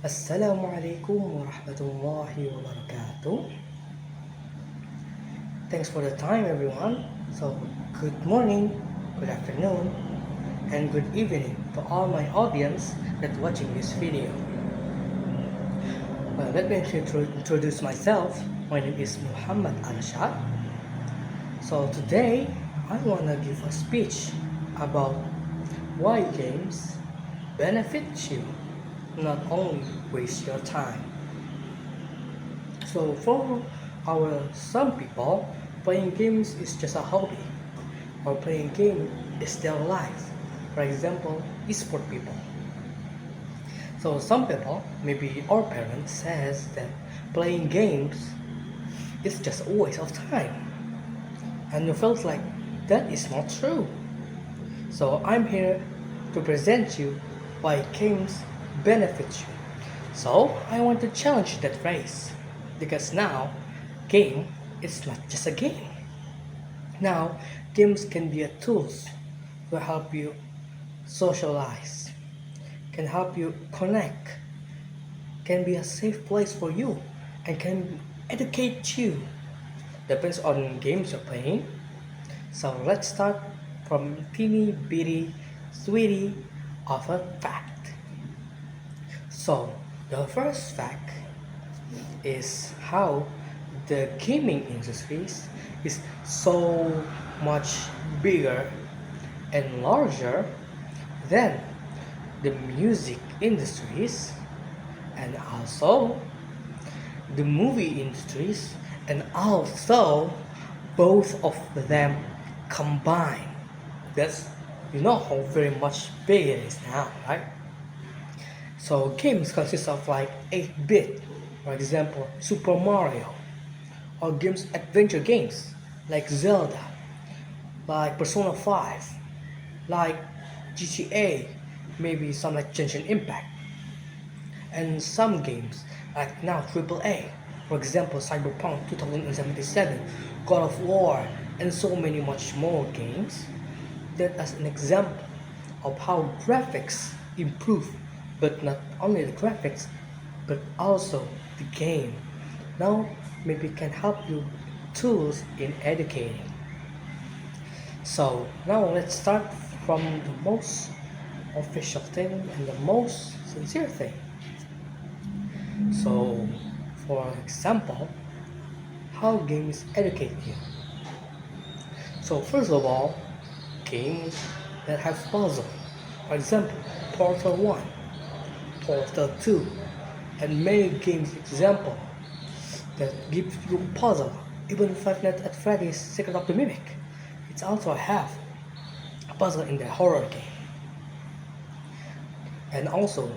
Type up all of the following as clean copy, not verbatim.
Assalamu alaikum wa rahmatullahi wa barakatuh. Thanks for the time, everyone. So, good morning, good afternoon, and good evening to all my audience that watching this video. Well, let me introduce myself. My name is Muhammad Arsyad. So today, I wanna give a speech about why games benefit you, not only waste your time. So for some people, playing games is just a hobby, or playing game is their life. For example, esport people. So some people, maybe our parents, says that playing games is just a waste of time, and you felt like that is not true. So I'm here to present you why games benefit you. So I want to challenge that phrase because now game is not just a game. Now games can be a tools to help you socialize, can help you connect, can be a safe place for you, and can educate you. Depends on games you're playing. So let's start from teeny bitty sweetie of a fact. So the first fact is how the gaming industries is so much bigger and larger than the music industries and also the movie industries and also both of them combined. That's how very much big it is now, right? So games consist of like 8-bit, for example, Super Mario, or games adventure games like Zelda, like Persona 5, like GTA, maybe some like Genshin Impact, and some games like now AAA, for example Cyberpunk 2077, God of War, and so many much more games. That as an example of how graphics improve, but not only the graphics, but also the game. Now maybe can help you tools in educating. So now let's start from the most official thing and the most sincere thing. So for example, how games educate you. So first of all, games that have puzzle. For example, Portal 1, Portal 2, and many games example that give you puzzle. Even Five Nights at Freddy's Secret of the Mimic, it's also have a puzzle in the horror game. And also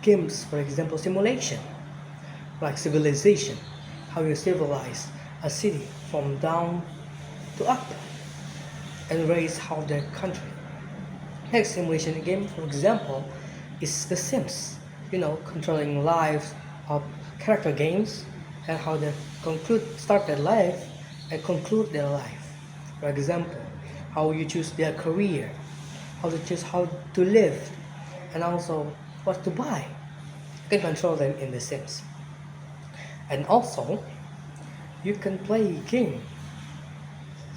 games, for example, simulation, like Civilization, how you civilize a city from down to up and raise how their country. Next simulation game, for example, is The Sims. Controlling lives of character games and how they start their life and conclude their life. For example, how you choose their career, how to choose how to live, and also what to buy. You can control them in The Sims. And also, you can play game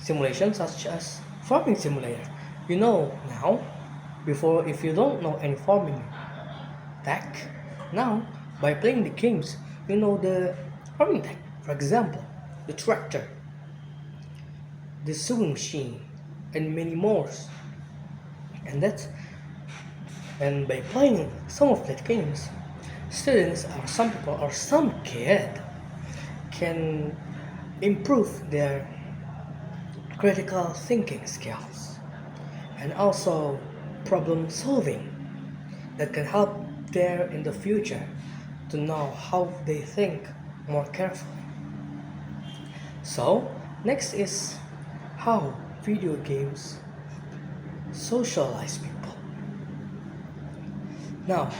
simulations such as farming simulator. Now, before if you don't know any farming tech, now by playing the games, the farming tech. For example, the tractor, the sewing machine, and many more. And by playing some of the games, students or some people or some kid can improve their critical thinking skills and also problem solving that can help there in the future to know how they think more carefully. So next is how video games socialize people. Now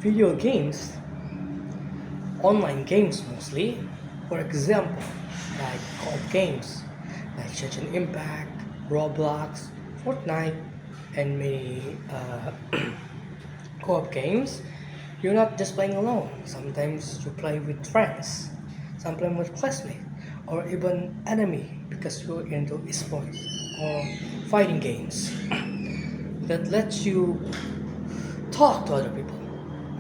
video games, online games mostly, for example like co-op games like Genshin Impact, Roblox, Fortnite, and many co-op games You're not just playing alone. Sometimes you play with friends, sometimes with classmates, or even enemy because you're into esports or fighting games that lets you talk to other people.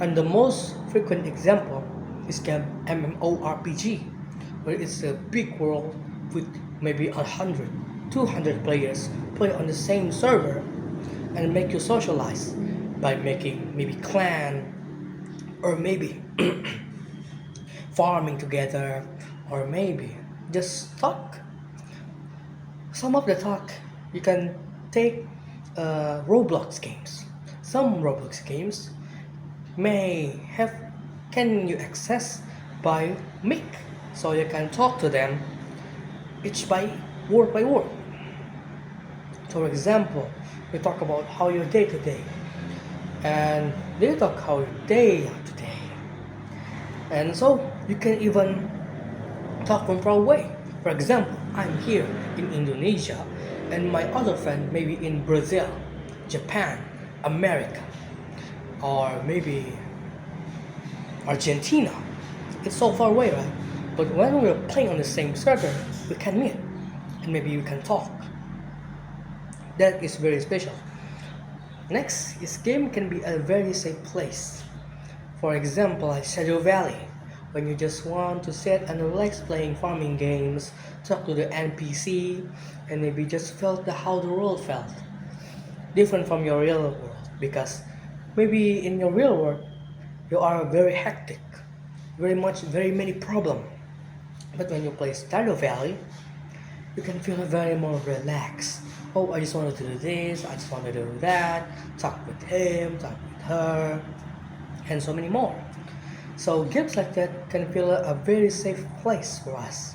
And the most frequent example is game MMORPG, where it's a big world with maybe 100, 200 players play on the same server and make you socialize by making maybe clan or maybe farming together or maybe just talk. Some of the talk you can take Roblox games. Some Roblox games may have can you access by mic, so you can talk to them each by word. For example, we talk about how your day today, and they talk how your day today, and so you can even talk from far away. For example, I'm here in Indonesia, and my other friend maybe in Brazil, Japan, America, or maybe Argentina. It's so far away, right? But when we're playing on the same server, we can meet and maybe we can talk. That is very special. Next is game can be a very safe place. For example, like Shadow Valley, when you just want to sit and relax playing farming games, talk to the NPC, and maybe just felt how the world felt. Different from your real world because maybe in your real world you are very hectic, very many problems. But when you play Stardew Valley, you can feel very more relaxed. Oh, I just want to do this, I just want to do that, talk with him, talk with her, and so many more. So games like that can feel a very safe place for us.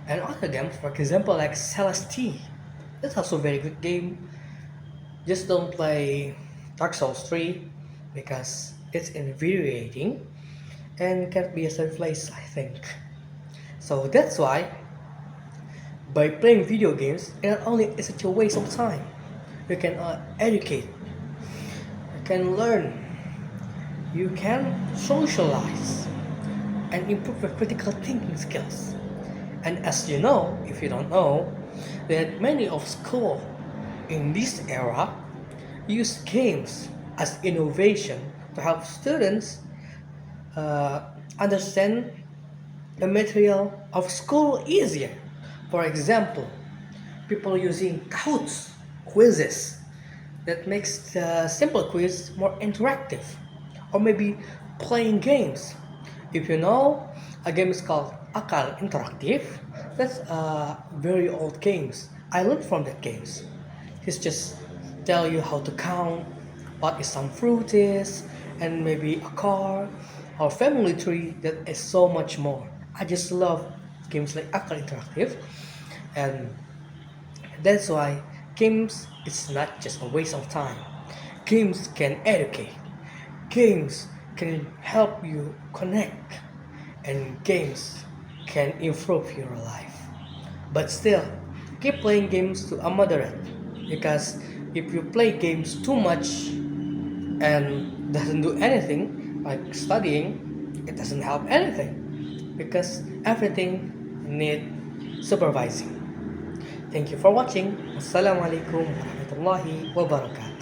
And other games, for example, like Celeste, it's also a very good game. Just don't play Dark Souls 3 because it's infuriating and can't be a safe place, I think. So that's why by playing video games, it not only is it a waste of time, you can educate, you can learn, you can socialize, and improve your critical thinking skills. And as you know, if you don't know, that many of school in this era use games as innovation to help students understand the material of school easier. For example, people using Kahoots quizzes that makes the simple quiz more interactive, or maybe playing games. If you know, a game is called Akal Interactive. That's very old games. I learned from that games. It's just tell you how to count, what is some fruit is, and maybe a car or family tree that is so much more. I just love games like Akal Interactive, and that's why games is not just a waste of time. Games can educate. Games can help you connect, and games can improve your life. But still, keep playing games to a moderate, because if you play games too much and doesn't do anything like studying, it doesn't help anything because everything need supervising. Thank you for watching. Wassalamualaikum warahmatullahi wabarakatuh.